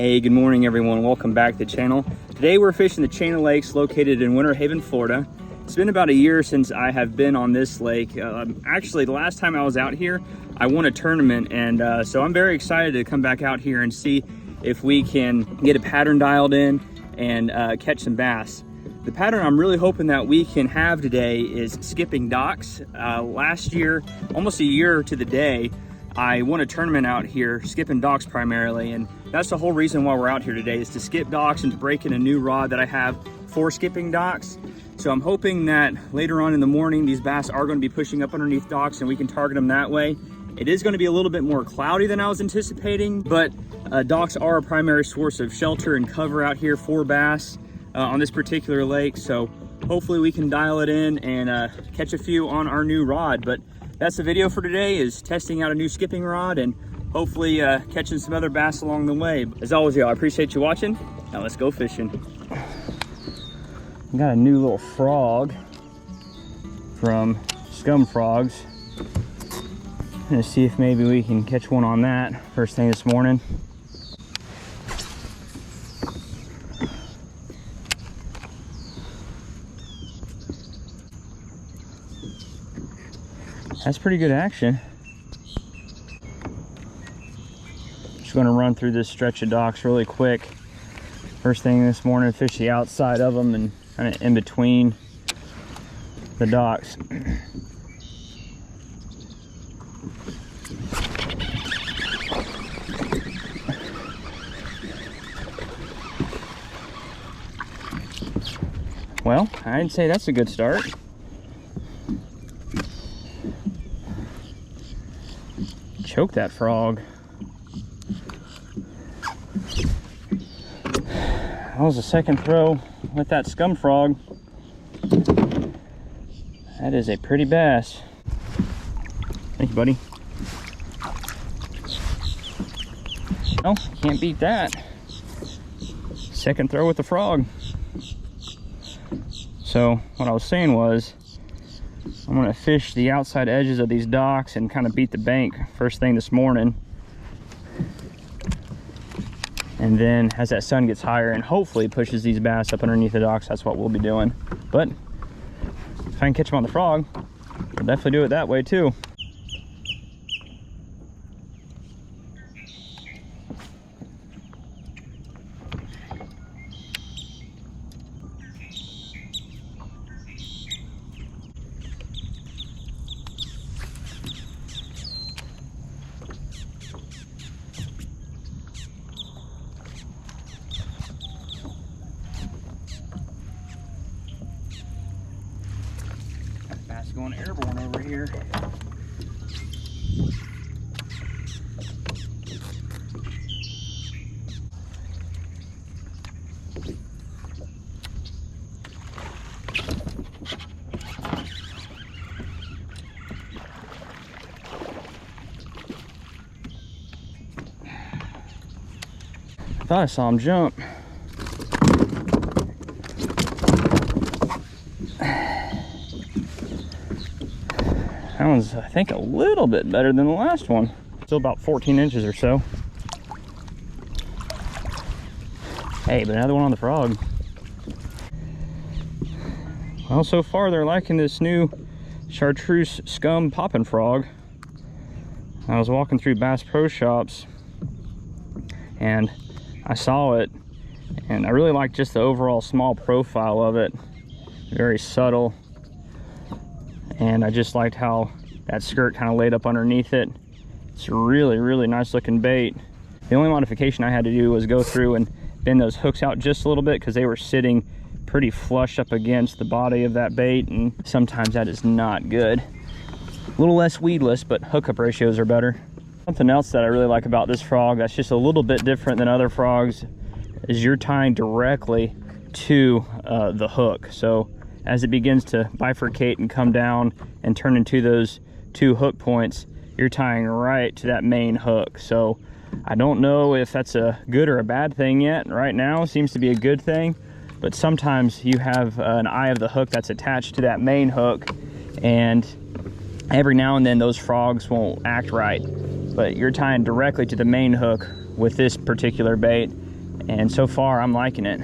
Hey, good morning everyone. Welcome back to the channel. Today we're fishing the chain of lakes located in Winter Haven, Florida. It's been about a year since I have been on this lake. Actually, the last time I was out here, I won a tournament, and so I'm very excited to come back out here and see if we can get a pattern dialed in and catch some bass. The pattern I'm really hoping that we can have today is skipping docks. Last year, almost a year to the day, I won a tournament out here, skipping docks primarily, and that's the whole reason why we're out here today, is to skip docks and to break in a new rod that I have for skipping docks. So I'm hoping that later on in the morning, these bass are going to be pushing up underneath docks and we can target them that way. It is going to be a little bit more cloudy than I was anticipating, but docks are a primary source of shelter and cover out here for bass on this particular lake. So hopefully we can dial it in and catch a few on our new rod. But that's the video for today, is testing out a new skipping rod and hopefully catching some other bass along the way. As always, y'all, I appreciate you watching. Now let's go fishing. Got a new little frog from Scum Frogs. Gonna see if maybe we can catch one on that first thing this morning. That's pretty good action. Just gonna run through this stretch of docks really quick. First thing this morning, fish the outside of them and kind of in between the docks. Well, I'd say that's a good start. Choke that frog. That was the second throw with that Scum Frog. That is a pretty bass. Thank you, buddy. Oh, can't beat that. Second throw with the frog. So what I was saying was, I'm gonna fish the outside edges of these docks and kind of beat the bank first thing this morning. And then as that sun gets higher and hopefully pushes these bass up underneath the docks, that's what we'll be doing. But if I can catch them on the frog, I'll definitely do it that way too. Going airborne over here. I thought I saw him jump. That one's, I think, a little bit better than the last one. Still about 14 inches or so. Hey, but another one on the frog. Well, so far they're liking this new chartreuse scum popping frog. I was walking through Bass Pro Shops and I saw it, and I really like just the overall small profile of it. Very subtle. And I just liked how that skirt kind of laid up underneath it. It's a really, really nice looking bait. The only modification I had to do was go through and bend those hooks out just a little bit, because they were sitting pretty flush up against the body of that bait, and sometimes that is not good. A little less weedless, but hookup ratios are better. Something else that I really like about this frog that's just a little bit different than other frogs is you're tying directly to the hook. So as it begins to bifurcate and come down and turn into those two hook points, you're tying right to that main hook. So I don't know if that's a good or a bad thing yet. Right now it seems to be a good thing, but sometimes you have an eye of the hook that's attached to that main hook, and every now and then those frogs won't act right. But you're tying directly to the main hook with this particular bait, And so far, I'm liking it.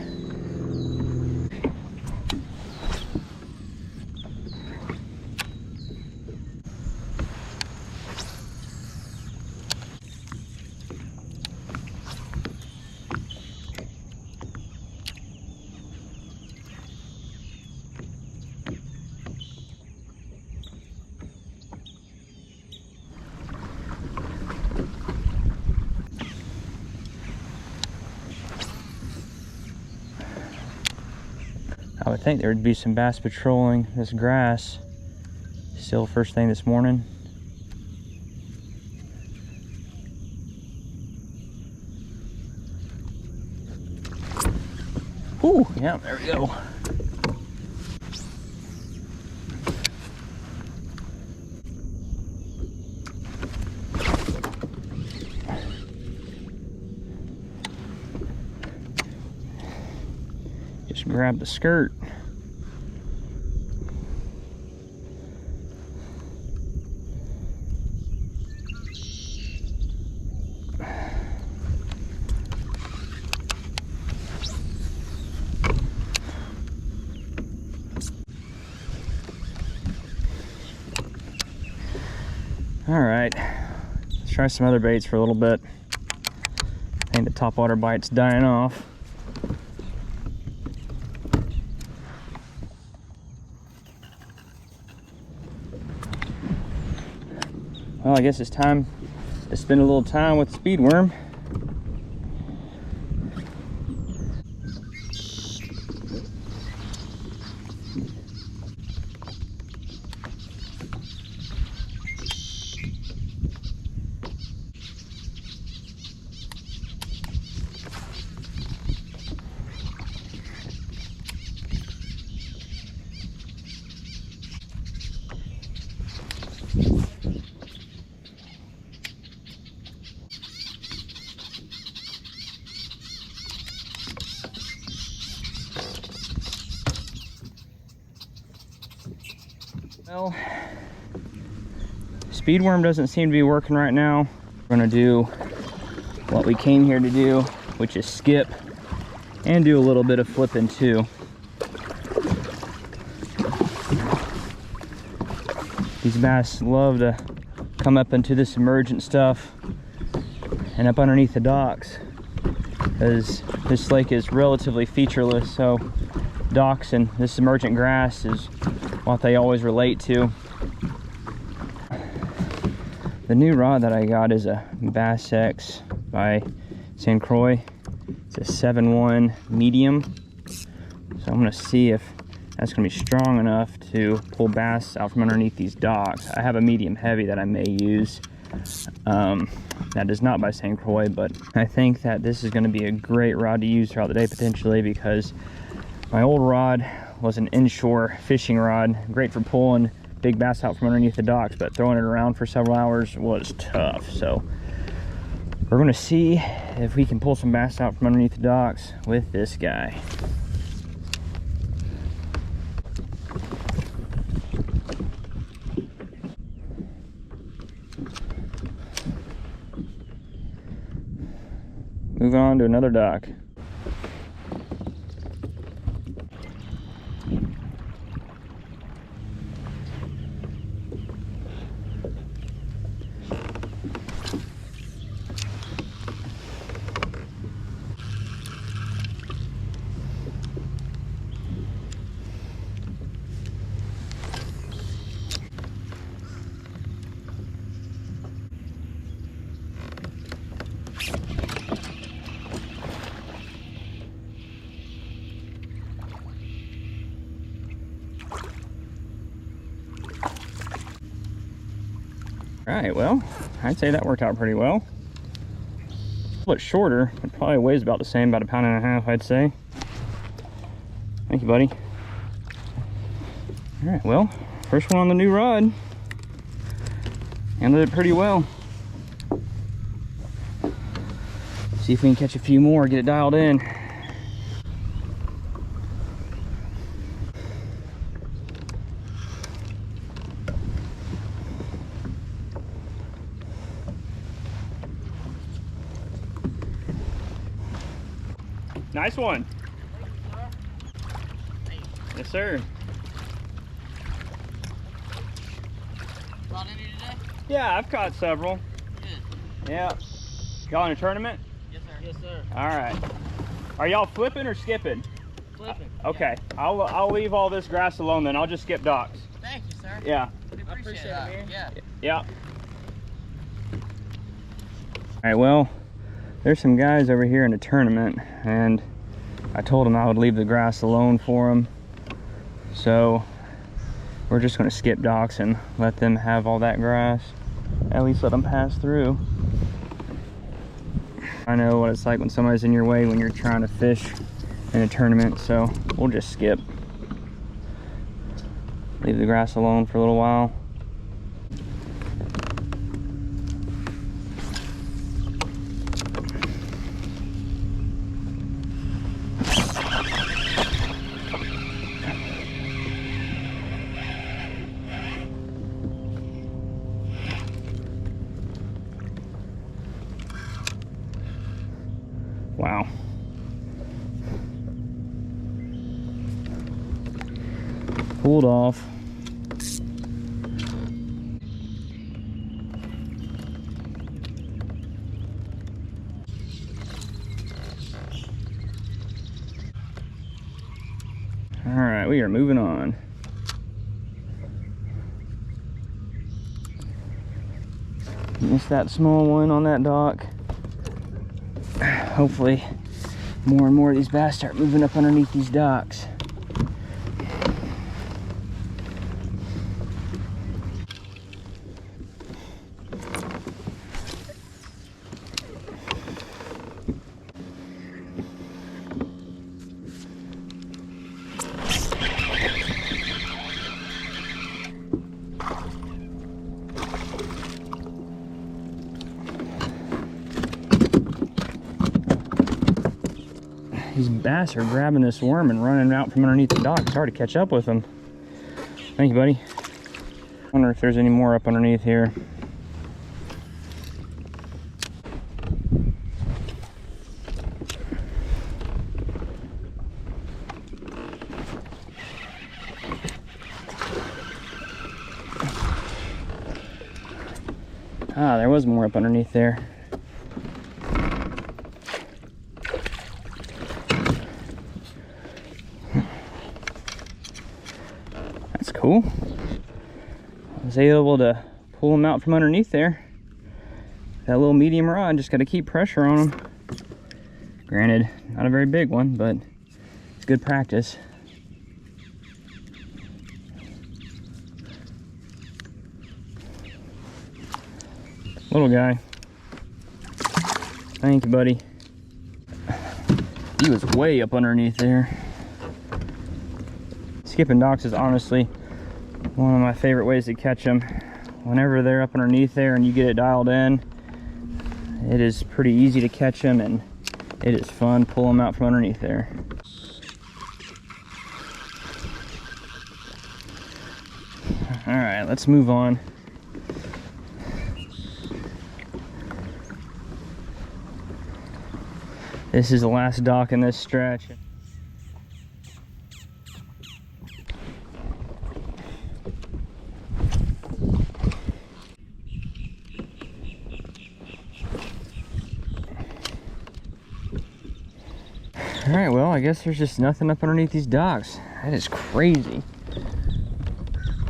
I would think there would be some bass patrolling this grass still first thing this morning. Ooh, yeah, there we go. Just grab the skirt. All right, let's try some other baits for a little bit. I think the topwater bite's dying off. Well, I guess it's time to spend a little time with the speed worm. Well, speed worm doesn't seem to be working right now. We're gonna do what we came here to do, which is skip and do a little bit of flipping too. These bass love to come up into this emergent stuff and up underneath the docks, because this lake is relatively featureless, so docks and this emergent grass is what they always relate to. The new rod that I got is a Bass X by St. Croix. It's a 7-1 medium. So I'm gonna see if that's gonna be strong enough to pull bass out from underneath these docks. I have a medium heavy that I may use. That is not by St. Croix, but I think that this is gonna be a great rod to use throughout the day potentially, because my old rod was an inshore fishing rod, great for pulling big bass out from underneath the docks, but throwing it around for several hours was tough. So we're gonna see if we can pull some bass out from underneath the docks with this guy. Moving on to another dock. All right, well, I'd say that worked out pretty well. A little bit shorter, it probably weighs about the same, about 1.5 pounds, I'd say. Thank you, buddy. All right, well, first one on the new rod. Handled it pretty well. See if we can catch a few more, get it dialed in. Nice one. Yes, sir. Caught any today? Yeah, I've caught several. Good. Yeah. Y'all in a tournament? Yes, sir. Yes, sir. All right. Are y'all flipping or skipping? Flipping. Okay. Yeah. I'll leave all this grass alone then. I'll just skip docks. Thank you, sir. Yeah. I appreciate it, man. Yeah. Yeah. All right, well, there's some guys over here in the tournament, and I told them I would leave the grass alone for them. So we're just going to skip docks and let them have all that grass. At least let them pass through. I know what it's like when somebody's in your way when you're trying to fish in a tournament, so we'll just skip. Leave the grass alone for a little while. Wow. Pulled off. All right, we are moving on. Missed that small one on that dock. Hopefully more and more of these bass start moving up underneath these docks. These bass are grabbing this worm and running out from underneath the dock. It's hard to catch up with them. Thank you, buddy. Wonder if there's any more up underneath here. Ah, there was more up underneath there. That's cool. I was able to pull them out from underneath there. That little medium rod, just got to keep pressure on them. Granted, not a very big one, but it's good practice. Little guy. Thank you, buddy. He was way up underneath there. Skipping docks is honestly one of my favorite ways to catch them. Whenever they're up underneath there and you get it dialed in, it is pretty easy to catch them, and it is fun pulling them out from underneath there. All right, let's move on. This is the last dock in this stretch. All right, well, I guess there's just nothing up underneath these docks. That is crazy.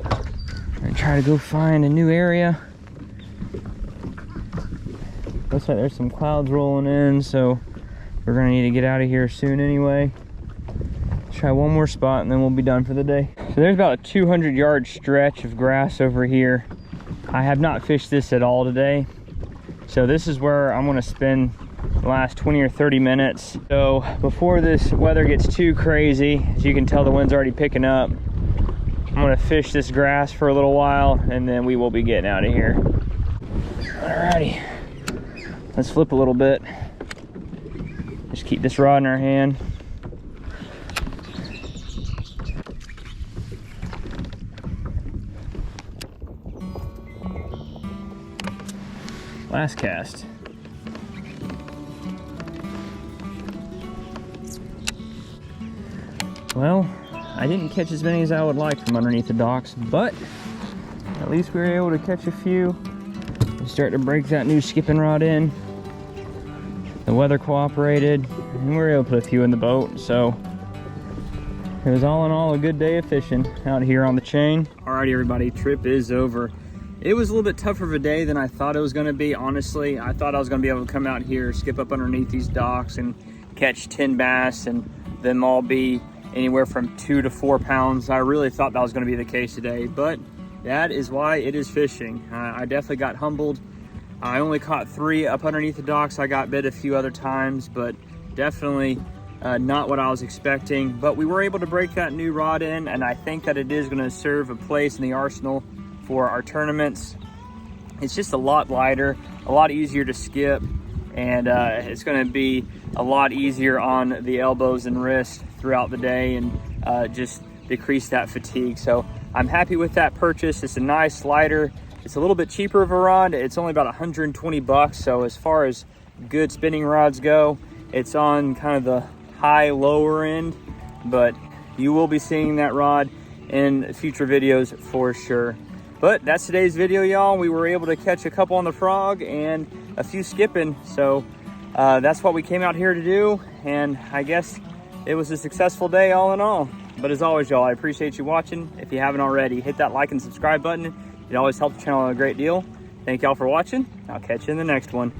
I'm gonna try to go find a new area. Looks like there's some clouds rolling in, so we're gonna need to get out of here soon anyway. Try one more spot and then we'll be done for the day. So there's about a 200-yard stretch of grass over here. I have not fished this at all today. So this is where I'm gonna spend the last 20 or 30 minutes. So before this weather gets too crazy, as you can tell the wind's already picking up, I'm gonna fish this grass for a little while and then we will be getting out of here. Alrighty, let's flip a little bit. Just keep this rod in our hand. Last cast. Well, I didn't catch as many as I would like from underneath the docks, but at least we were able to catch a few. We started to break that new skipping rod in. The weather cooperated, and we were able to put a few in the boat, so it was all in all a good day of fishing out here on the chain. Alrighty everybody, trip is over. It was a little bit tougher of a day than I thought it was gonna be, honestly. I thought I was gonna be able to come out here, skip up underneath these docks and catch 10 bass and them all be anywhere from 2 to 4 pounds. I really thought that was gonna be the case today, but that is why it is fishing. I definitely got humbled. I only caught 3 up underneath the docks. I got bit a few other times, but definitely not what I was expecting. But we were able to break that new rod in, and I think that it is gonna serve a place in the arsenal for our tournaments. It's just a lot lighter, a lot easier to skip, and it's gonna be a lot easier on the elbows and wrists throughout the day, and just decrease that fatigue. So I'm happy with that purchase. It's a nice lighter. It's a little bit cheaper of a rod. It's only about 120 bucks. So as far as good spinning rods go, it's on kind of the high lower end, but you will be seeing that rod in future videos for sure. But that's today's video, y'all. We were able to catch a couple on the frog and a few skipping. So that's what we came out here to do. And I guess it was a successful day all in all. But as always, y'all, I appreciate you watching. If you haven't already, hit that like and subscribe button. It always helps the channel a great deal. Thank y'all for watching. I'll catch you in the next one.